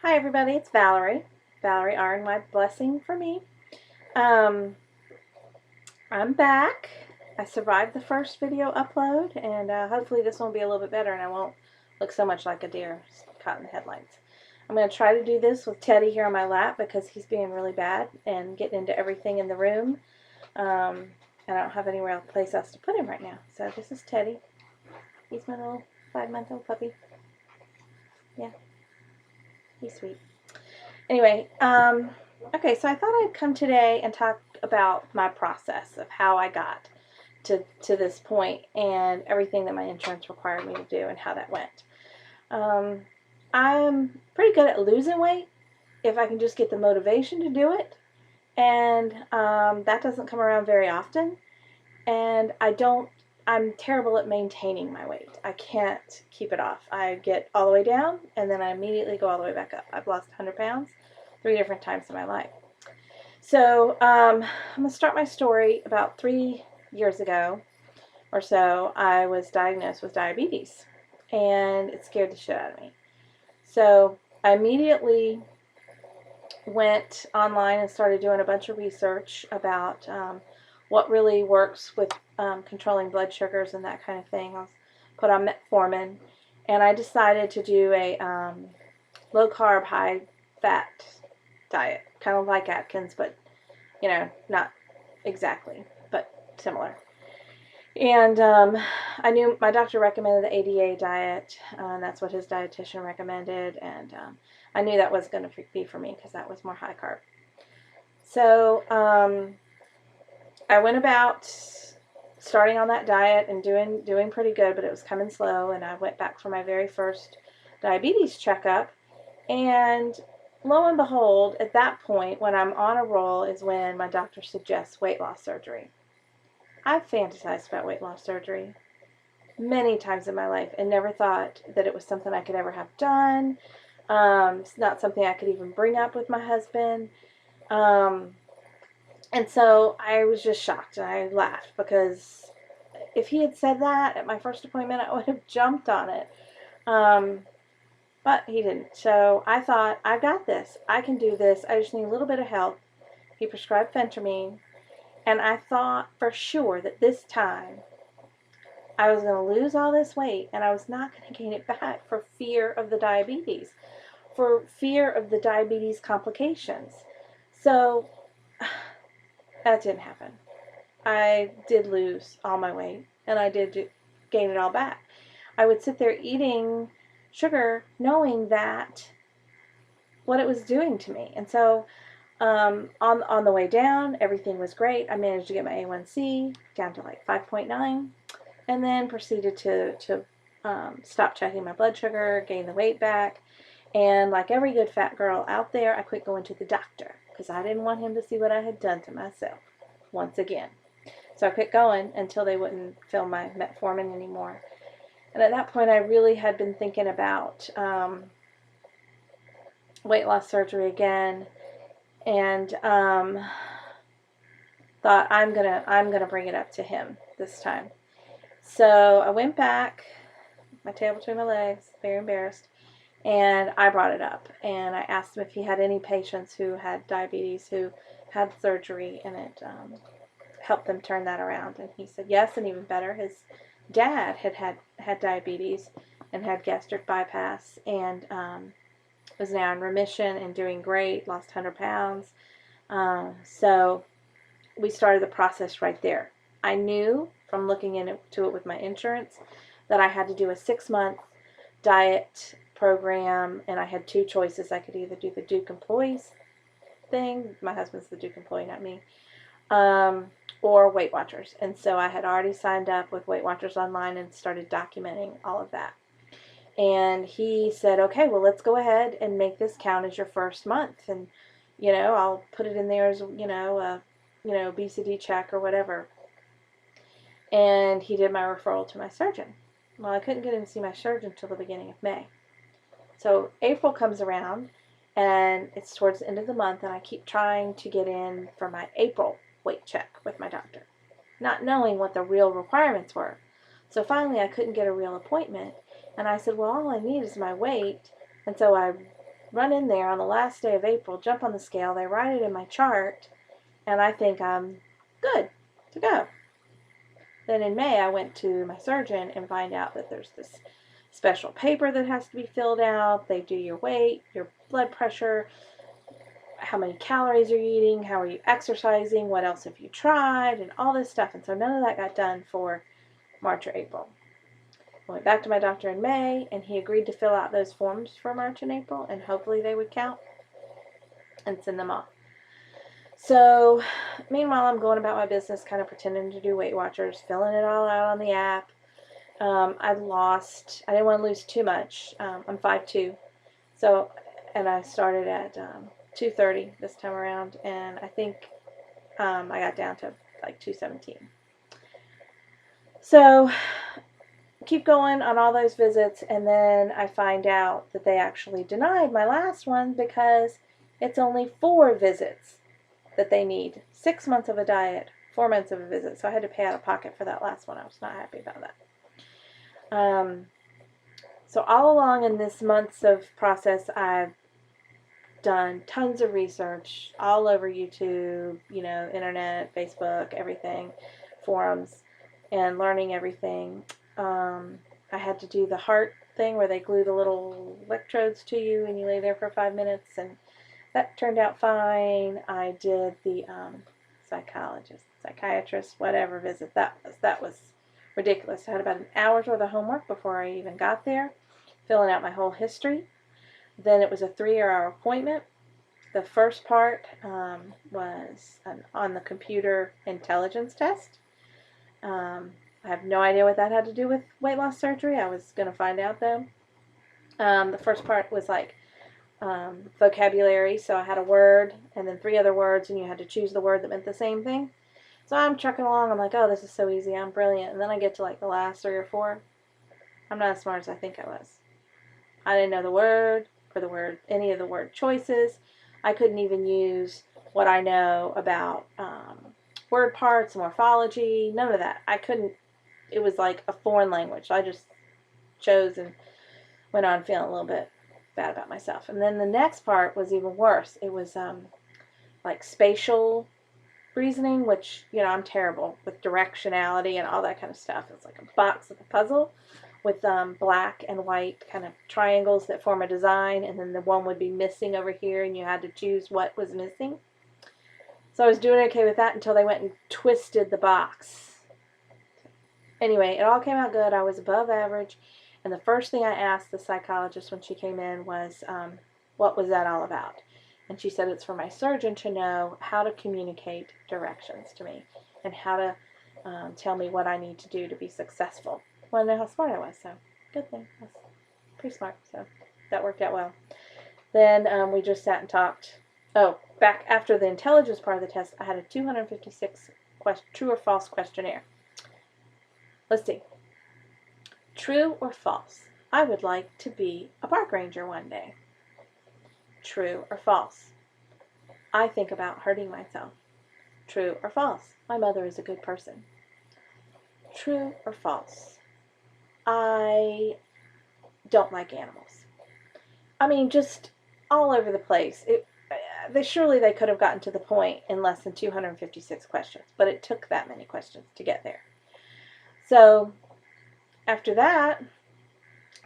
Hi everybody, it's Valerie. Valerie R and my blessing for me. Um, I'm back. I survived the first video upload, and hopefully this one will be a little bit better and I won't look so much like a deer caught in the headlights. I'm going to try to do this with Teddy here on my lap because he's being really bad and getting into everything in the room. And I don't have anywhere place else to put him right now. So this is Teddy. He's my little 5-month-old puppy. Yeah, he's sweet. Anyway, okay, so I thought I'd come today and talk about my process of how I got to this point and everything that my insurance required me to do and how that went. I'm pretty good at losing weight if I can just get the motivation to do it, and that doesn't come around very often, and I'm terrible at maintaining my weight. I can't keep it off. I get all the way down, and then I immediately go all the way back up. I've lost 100 pounds 3 different times in my life. So I'm going to start my story. About 3 years ago or so, I was diagnosed with diabetes, and it scared the shit out of me. So I immediately went online and started doing a bunch of research about what really works with controlling blood sugars and that kind of thing. I was put on metformin, and I decided to do a low carb, high fat diet, kind of like Atkins, but not exactly, but similar. And I knew my doctor recommended the ADA diet, and that's what his dietitian recommended, and I knew that was going to be for me because that was more high carb. So I went about starting on that diet and doing pretty good, but it was coming slow, and I went back for my very first diabetes checkup, and lo and behold, at that point, when I'm on a roll, is when my doctor suggests weight loss surgery. I've fantasized about weight loss surgery many times in my life and never thought that it was something I could ever have done. It's not something I could even bring up with my husband. And so I was just shocked, and I laughed because if he had said that at my first appointment, I would have jumped on it. But he didn't. So I thought, I got this. I can do this. I just need a little bit of help. He prescribed phentermine. And I thought for sure that this time I was going to lose all this weight and I was not going to gain it back for fear of the diabetes, for fear of the diabetes complications. So that didn't happen. I did lose all my weight, and I did gain it all back. I would sit there eating sugar knowing that what it was doing to me. And so on the way down, everything was great. I managed to get my A1C down to like 5.9, and then proceeded to stop checking my blood sugar, gain the weight back, and like every good fat girl out there, I quit going to the doctor because I didn't want him to see what I had done to myself once again. So I quit going until they wouldn't fill my metformin anymore. And at that point, I really had been thinking about weight loss surgery again, and thought I'm gonna bring it up to him this time. So I went back, my tail between my legs, very embarrassed, and I brought it up, and I asked him if he had any patients who had diabetes who had surgery, and it helped them turn that around. And he said yes, and even better, his dad had diabetes and had gastric bypass, and was now in remission and doing great, lost 100 pounds. So we started the process right there. I knew from looking into it with my insurance that I had to do a 6-month diet program, and I had 2 choices. I could either do the Duke Employees thing, my husband's the Duke employee, not me, or Weight Watchers. And so I had already signed up with Weight Watchers online and started documenting all of that. And he said, okay, well, let's go ahead and make this count as your first month. And, I'll put it in there as, obesity check or whatever. And he did my referral to my surgeon. Well, I couldn't get him to see my surgeon until the beginning of May. So April comes around, and it's towards the end of the month, and I keep trying to get in for my April weight check with my doctor, not knowing what the real requirements were. So finally I couldn't get a real appointment, and I said, well, all I need is my weight. And so I run in there on the last day of April, jump on the scale, they write it in my chart, and I think I'm good to go. Then in May, I went to my surgeon and find out that there's this special paper that has to be filled out. They do your weight, your blood pressure, how many calories you're eating, how are you exercising, what else have you tried, and all this stuff. And so none of that got done for March or April. I went back to my doctor in May, and he agreed to fill out those forms for March and April, and hopefully they would count and send them off. So meanwhile, I'm going about my business, kind of pretending to do Weight Watchers, filling it all out on the app. I didn't want to lose too much. I'm 5'2", so, and I started at 230 this time around, and I think I got down to like 217. So keep going on all those visits, and then I find out that they actually denied my last one because it's only 4 visits that they need. 6 months of a diet, 4 months of a visit. So I had to pay out of pocket for that last one. I was not happy about that. So all along in this months of process, I've done tons of research all over YouTube, internet, Facebook, everything, forums, and learning everything. I had to do the heart thing where they glue the little electrodes to you and you lay there for 5 minutes, and that turned out fine. I did the psychiatrist, whatever visit that was ridiculous. I had about an hour's worth of homework before I even got there, filling out my whole history. Then it was a 3-hour appointment. The first part was on the computer intelligence test. I have no idea what that had to do with weight loss surgery. I was going to find out though. The first part was like vocabulary, so I had a word and then 3 other words, and you had to choose the word that meant the same thing. So I'm trucking along, I'm like, oh, this is so easy, I'm brilliant. And then I get to like the last 3 or 4. I'm not as smart as I think I was. I didn't know the word, or any of the word choices. I couldn't even use what I know about word parts, morphology, none of that. I couldn't, it was like a foreign language. So I just chose and went on feeling a little bit bad about myself. And then the next part was even worse. It was like spatial reasoning, which, I'm terrible with directionality and all that kind of stuff. It's like a box of a puzzle with black and white kind of triangles that form a design, and then the one would be missing over here, and you had to choose what was missing. So I was doing okay with that until they went and twisted the box. Anyway, it all came out good. I was above average, and the first thing I asked the psychologist when she came in was, what was that all about? And she said it's for my surgeon to know how to communicate directions to me and how to tell me what I need to do to be successful. Well, I know how smart I was, so good thing. I was pretty smart, so that worked out well. Then we just sat and talked. Oh, back after the intelligence part of the test, I had a 256 true or false questionnaire. Let's see. True or false? I would like to be a park ranger one day. True or false? I think about hurting myself. True or false? My mother is a good person. True or false? I don't like animals. I mean, just all over the place. Surely they could have gotten to the point in less than 256 questions, but it took that many questions to get there. So after that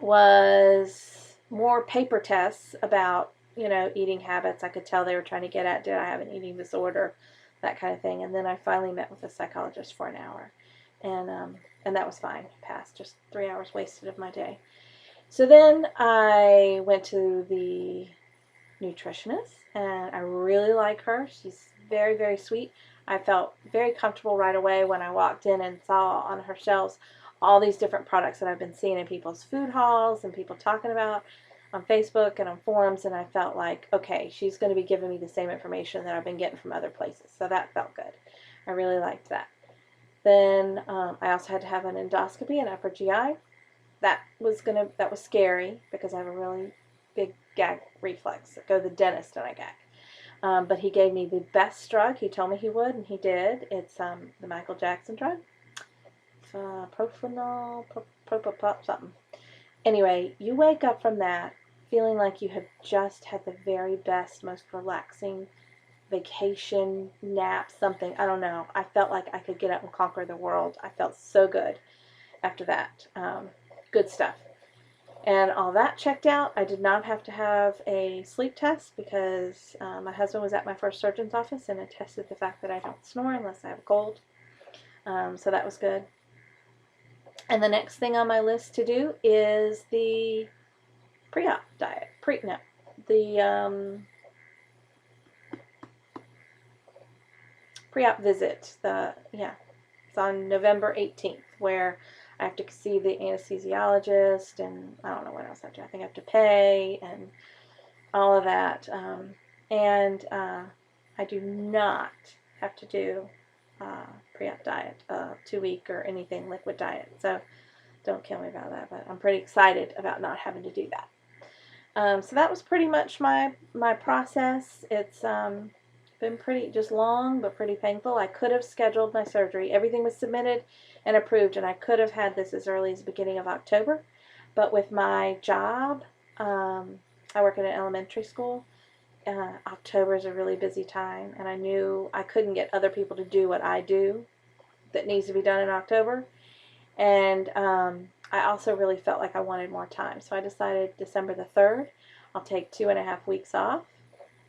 was more paper tests about, eating habits. I could tell they were trying to get at, did I have an eating disorder, that kind of thing. And then I finally met with a psychologist for an hour, and that was fine. Passed. Just 3 hours wasted of my day. So then I went to the nutritionist, and I really like her. She's very, very sweet. I felt very comfortable right away when I walked in and saw on her shelves all these different products that I've been seeing in people's food hauls and people talking about on Facebook and on forums, and I felt like, okay, she's going to be giving me the same information that I've been getting from other places. So that felt good. I really liked that. Then I also had to have an endoscopy, an upper GI. That was scary because I have a really big gag reflex. I go to the dentist and I gag. But he gave me the best drug. He told me he would, and he did. It's the Michael Jackson drug. Propofol, something. Anyway, you wake up from that feeling like you have just had the very best, most relaxing vacation, nap, something. I don't know. I felt like I could get up and conquer the world. I felt so good after that. Good stuff. And all that checked out. I did not have to have a sleep test because my husband was at my first surgeon's office and attested the fact that I don't snore unless I have a cold. So that was good. And the next thing on my list to do is the pre-op diet. The pre-op visit. It's on November 18th, where I have to see the anesthesiologist, and I don't know what else I have to. I think I have to pay and all of that. I do not have to do pre-op diet, 2-week or anything liquid diet. So don't kill me about that, but I'm pretty excited about not having to do that. So that was pretty much my process. It's been pretty just long but pretty painful. I could have scheduled my surgery. Everything was submitted and approved, and I could have had this as early as the beginning of October. But with my job, I work at an elementary school. October is a really busy time, and I knew I couldn't get other people to do what I do that needs to be done in October. And I also really felt like I wanted more time. So I decided December the 3rd, I'll take 2.5 weeks off.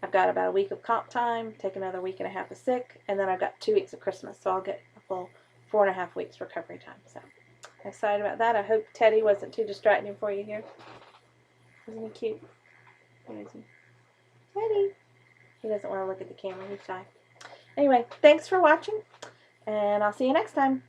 I've got about a week of comp time, take another week and a half of sick, and then I've got 2 weeks of Christmas. So I'll get a full 4.5 weeks recovery time. So I'm excited about that. I hope Teddy wasn't too distracting for you here. Isn't he cute? Where is he? Teddy. He doesn't want to look at the camera. He's shy. Anyway, thanks for watching, and I'll see you next time.